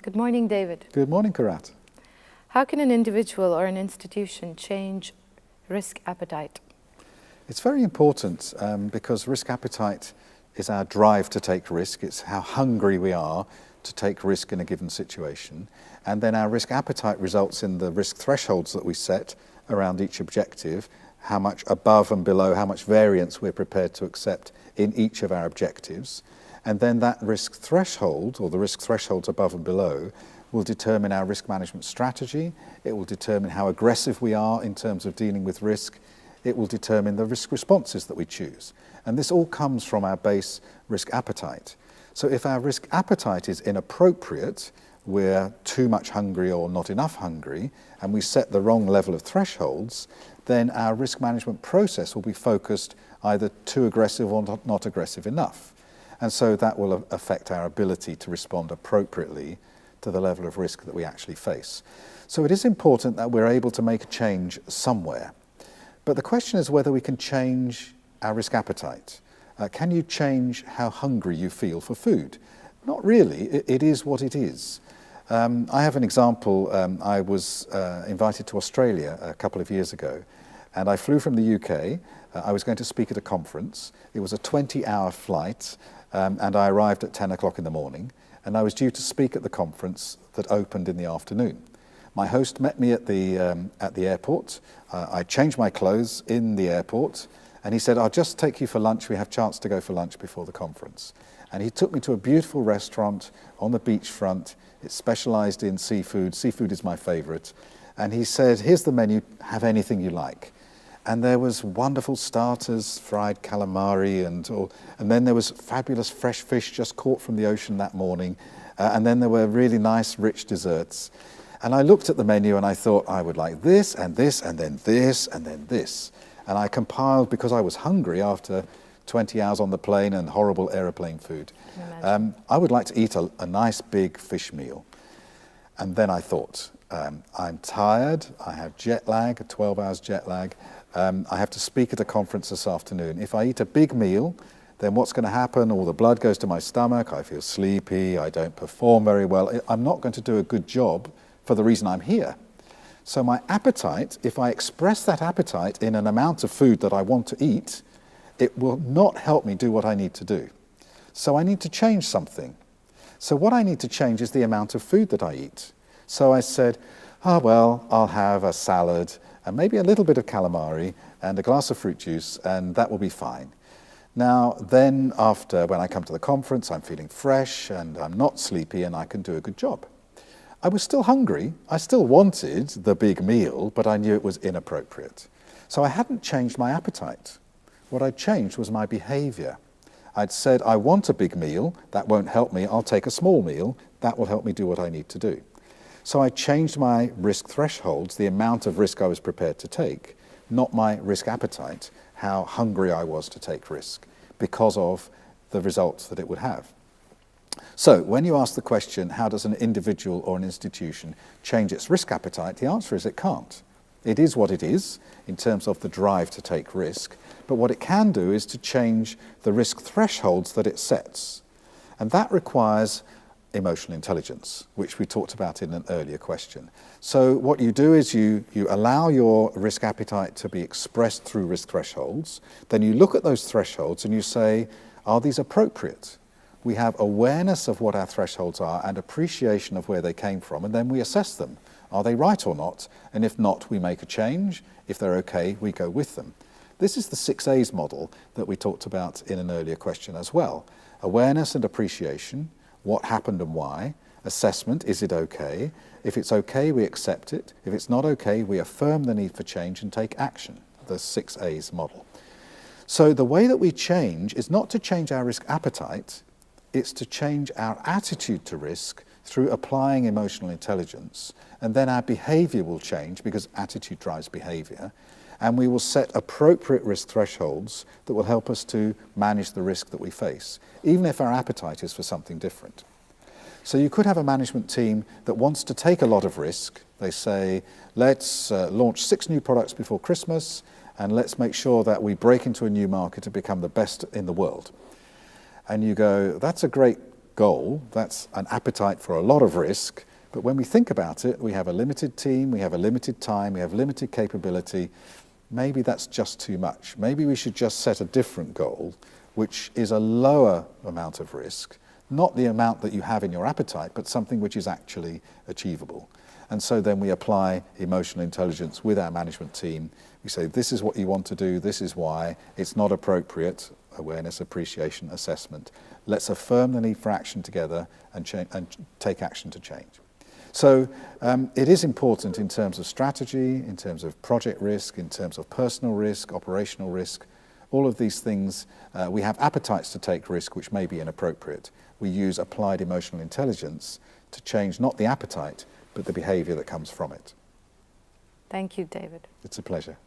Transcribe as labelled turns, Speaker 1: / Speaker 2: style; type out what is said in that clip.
Speaker 1: Good morning, David.
Speaker 2: Good morning, Karat.
Speaker 1: How can an individual or an institution change risk appetite?
Speaker 2: It's very important because risk appetite is our drive to take risk. It's how hungry we are to take risk in a given situation. And then our risk appetite results in the risk thresholds that we set around each objective, how much above and below, how much variance we're prepared to accept in each of our objectives. And then that risk threshold, or the risk thresholds above and below, will determine our risk management strategy. It will determine how aggressive we are in terms of dealing with risk. It will determine the risk responses that we choose. And this all comes from our base risk appetite. So if our risk appetite is inappropriate, we're too much hungry or not enough hungry, and we set the wrong level of thresholds, then our risk management process will be focused either too aggressive or not aggressive enough. And so that will affect our ability to respond appropriately to the level of risk that we actually face. So it is important that we're able to make a change somewhere. But the question is whether we can change our risk appetite. Can you change how hungry you feel for food? Not really. It is what it is. I have an example. I was invited to Australia a couple of years ago, and I flew from the UK. I was going to speak at a conference. It was a 20-hour flight, and I arrived at 10 o'clock in the morning, and I was due to speak at the conference that opened in the afternoon. My host met me at the airport. I changed my clothes in the airport, and he said, "I'll just take you for lunch. We have a chance to go for lunch before the conference." And he took me to a beautiful restaurant on the beachfront. It's specialized in seafood. Seafood is my favorite. And he said, "Here's the menu. Have anything you like." And there was wonderful starters, fried calamari, and then there was fabulous fresh fish just caught from the ocean that morning. And then there were really nice, rich desserts. And I looked at the menu and I thought, I would like this, and this, and then this, and then this. And I compiled, because I was hungry after 20 hours on the plane and horrible aeroplane food. I would like to eat a nice big fish meal. And then I thought, I'm tired, I have jet lag, a 12 hours jet lag. I have to speak at a conference this afternoon. If I eat a big meal, then what's going to happen? All the blood goes to my stomach, I feel sleepy, I don't perform very well. I'm not going to do a good job for the reason I'm here. So my appetite, if I express that appetite in an amount of food that I want to eat, it will not help me do what I need to do. So I need to change something. So what I need to change is the amount of food that I eat. So I said, well, I'll have a salad and maybe a little bit of calamari and a glass of fruit juice, and that will be fine. Now, then when I come to the conference, I'm feeling fresh and I'm not sleepy and I can do a good job. I was still hungry. I still wanted the big meal, but I knew it was inappropriate. So I hadn't changed my appetite. What I'd changed was my behavior. I'd said, I want a big meal. That won't help me. I'll take a small meal. That will help me do what I need to do. So I changed my risk thresholds, the amount of risk I was prepared to take, not my risk appetite, how hungry I was to take risk, because of the results that it would have. So when you ask the question, how does an individual or an institution change its risk appetite, the answer is it can't. It is what it is in terms of the drive to take risk, but what it can do is to change the risk thresholds that it sets. And that requires emotional intelligence, which we talked about in an earlier question. So what you do is you allow your risk appetite to be expressed through risk thresholds. Then you look at those thresholds and you say, are these appropriate? We have awareness of what our thresholds are and appreciation of where they came from, and then we assess them. Are they right or not? And if not, we make a change. If they're okay, we go with them. This is the 6 A's model that we talked about in an earlier question as well. Awareness and appreciation, what happened and why. Assessment, is it okay? If it's okay, we accept it. If it's not okay, we affirm the need for change and take action, the 6 A's model. So the way that we change is not to change our risk appetite, it's to change our attitude to risk through applying emotional intelligence, and then our behavior will change because attitude drives behavior, and we will set appropriate risk thresholds that will help us to manage the risk that we face, even if our appetite is for something different. So you could have a management team that wants to take a lot of risk. They say, let's launch 6 new products before Christmas, and let's make sure that we break into a new market to become the best in the world. And you go, that's a great goal, that's an appetite for a lot of risk, but when we think about it, we have a limited team, we have a limited time, we have limited capability. Maybe that's just too much. Maybe we should just set a different goal, which is a lower amount of risk, not the amount that you have in your appetite, but something which is actually achievable. And so then we apply emotional intelligence with our management team. We say, this is what you want to do, this is why, it's not appropriate, awareness, appreciation, assessment. Let's affirm the need for action together and take action to change. So it is important in terms of strategy, in terms of project risk, in terms of personal risk, operational risk, all of these things. We have appetites to take risk which may be inappropriate. We use applied emotional intelligence to change not the appetite, but the behaviour that comes from it.
Speaker 1: Thank you, David.
Speaker 2: It's a pleasure.